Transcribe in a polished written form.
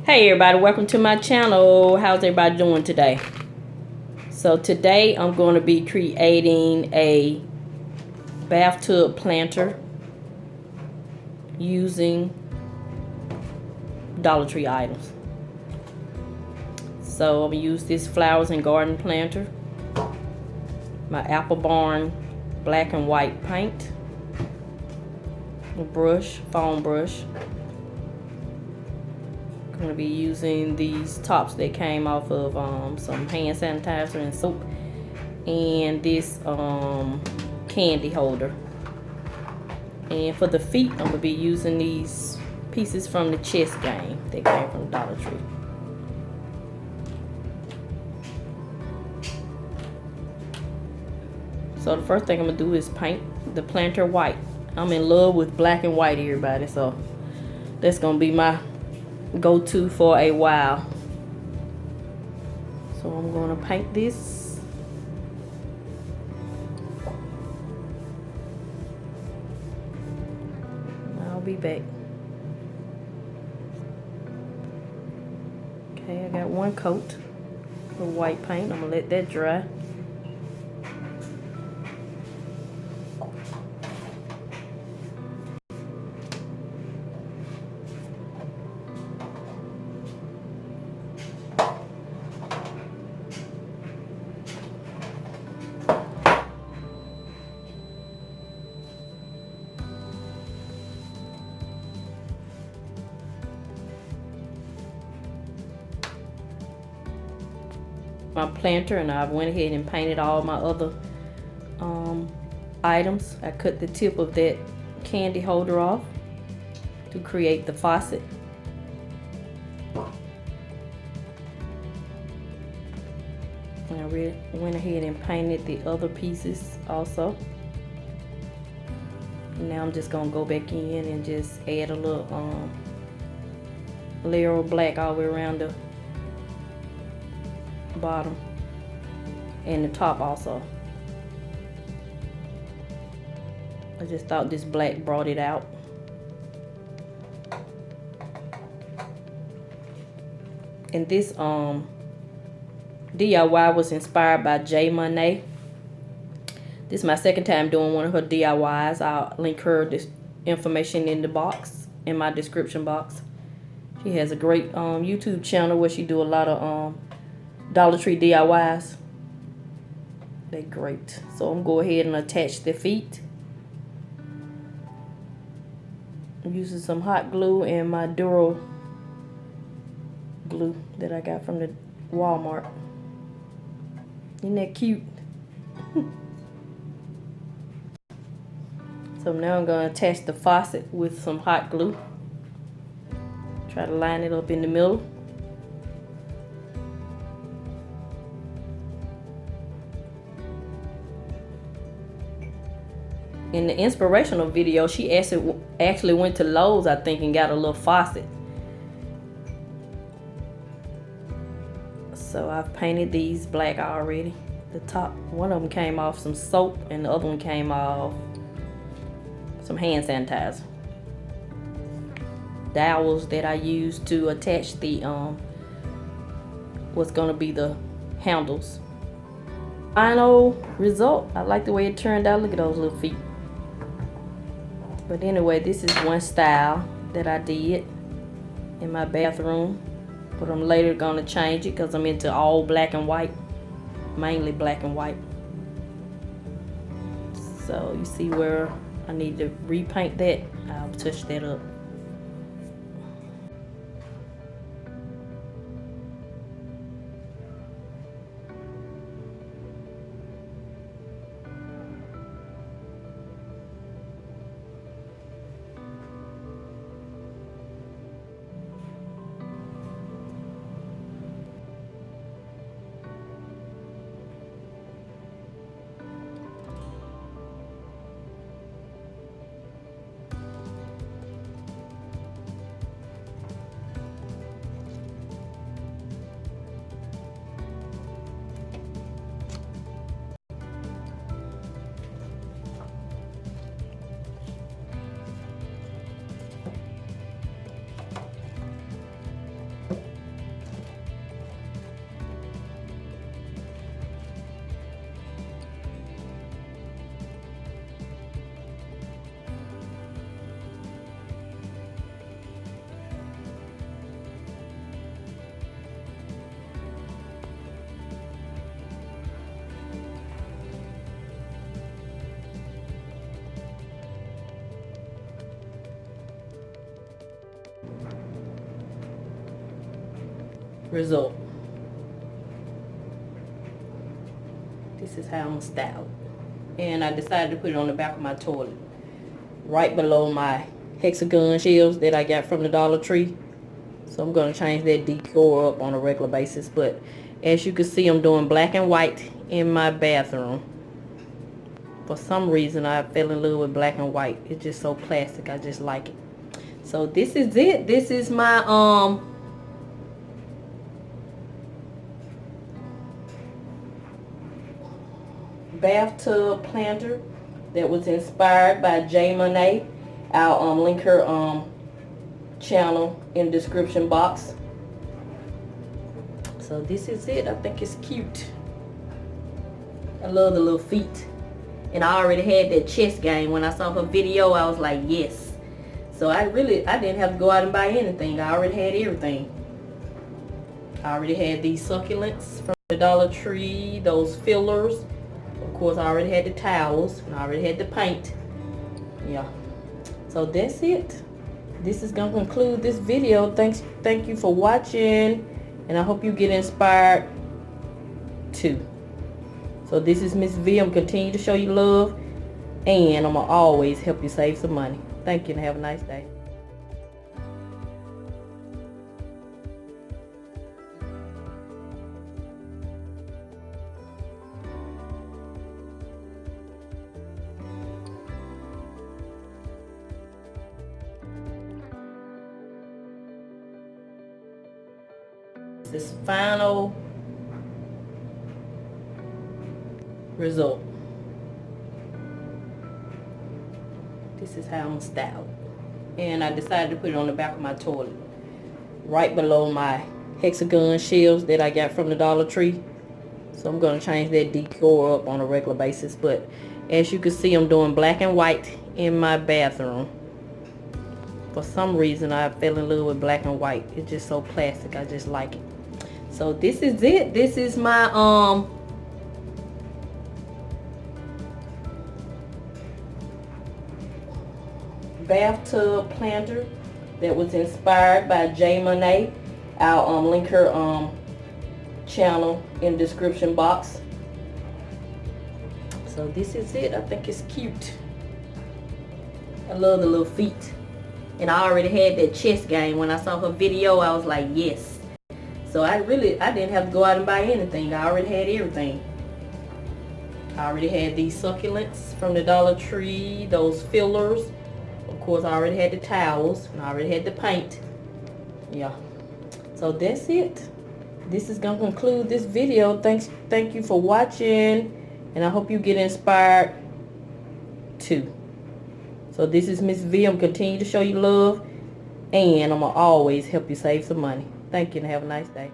Hey everybody, welcome to my channel. How's everybody doing today? So today I'm going to be creating a bathtub planter using Dollar Tree items. So I'm going to use this flowers and garden planter, my Apple Barn black and white paint, a brush, foam brush. I'm going to be using these tops that came off of some hand sanitizer and soap, and this candy holder. And for the feet, I'm going to be using these pieces from the chess game that came from Dollar Tree. So the first thing I'm going to do is paint the planter white. I'm in love with black and white, everybody, so that's going to be my go-to for a while. So I'm going to paint this. I'll be back. Okay, I got one coat of white paint. I'm gonna let that dry. My planter, and I went ahead and painted all my other items. I cut the tip of that candy holder off to create the faucet. And I went ahead and painted the other pieces also. And now I'm just gonna go back in and just add a little layer of black all the way around the bottom and the top also. I just thought this black brought it out. And this DIY was inspired by Munee. This is my second time doing one of her DIYs. I'll link her this information in the box, in my description box. She has a great YouTube channel where she do a lot of Dollar Tree DIYs. They're great. So I'm going to go ahead and attach the feet. I'm using some hot glue and my Duro glue that I got from the Walmart. Isn't that cute? So now I'm going to attach the faucet with some hot glue. Try to line it up in the middle. In the inspirational video, she actually went to Lowe's, I think, and got a little faucet. So I've painted these black already. The top, one of them came off some soap, and the other one came off some hand sanitizer. Dowels that I used to attach the what's gonna be the handles. Final result, I like the way it turned out. Look at those little feet. But anyway, this is one style that I did in my bathroom, but I'm later gonna change it because I'm into all black and white, mainly black and white. So you see where I need to repaint that, I'll touch that up. result. This is how I'm styled. And I decided to put it on the back of my toilet, right below my hexagon shelves that I got from the Dollar Tree. So I'm going to change that decor up on a regular basis. But as you can see, I'm doing black and white in my bathroom. For some reason, I fell in love with black and white. It's just so classic. I just like it. So this is it. This is my bathtub planter that was inspired by Munee. I'll link her channel in the description box. So this is it. I think it's cute. I love the little feet. And I already had that chess game. When I saw her video, I was like, yes. So I didn't have to go out and buy anything. I already had everything. I already had these succulents from the Dollar Tree, those fillers. Of course, I already had the towels, and I already had the paint. Yeah. So that's it. This is going to conclude this video. Thank you for watching, and I hope you get inspired too. So this is Miss V. I'm continue to show you love, and I'm going to always help you save some money. Thank you, and have a nice day. This final result. This is how I'm styled. And I decided to put it on the back of my toilet, right below my hexagon shelves that I got from the Dollar Tree. So I'm going to change that decor up on a regular basis. But as you can see, I'm doing black and white in my bathroom. For some reason, I fell in love with black and white. It's just so classic. I just like it. So this is it. This is my bathtub planter that was inspired by Munee. I'll link her channel in the description box. So this is it. I think it's cute. I love the little feet. And I already had that chess game. When I saw her video, I was like, yes. So I didn't have to go out and buy anything. I already had everything. I already had these succulents from the Dollar Tree, those fillers. Of course, I already had the towels, and I already had the paint. Yeah. So that's it. This is going to conclude this video. Thank you for watching, and I hope you get inspired too. So this is Miss V. I'm continue to show you love, and I'm going to always help you save some money. Thank you, and have a nice day.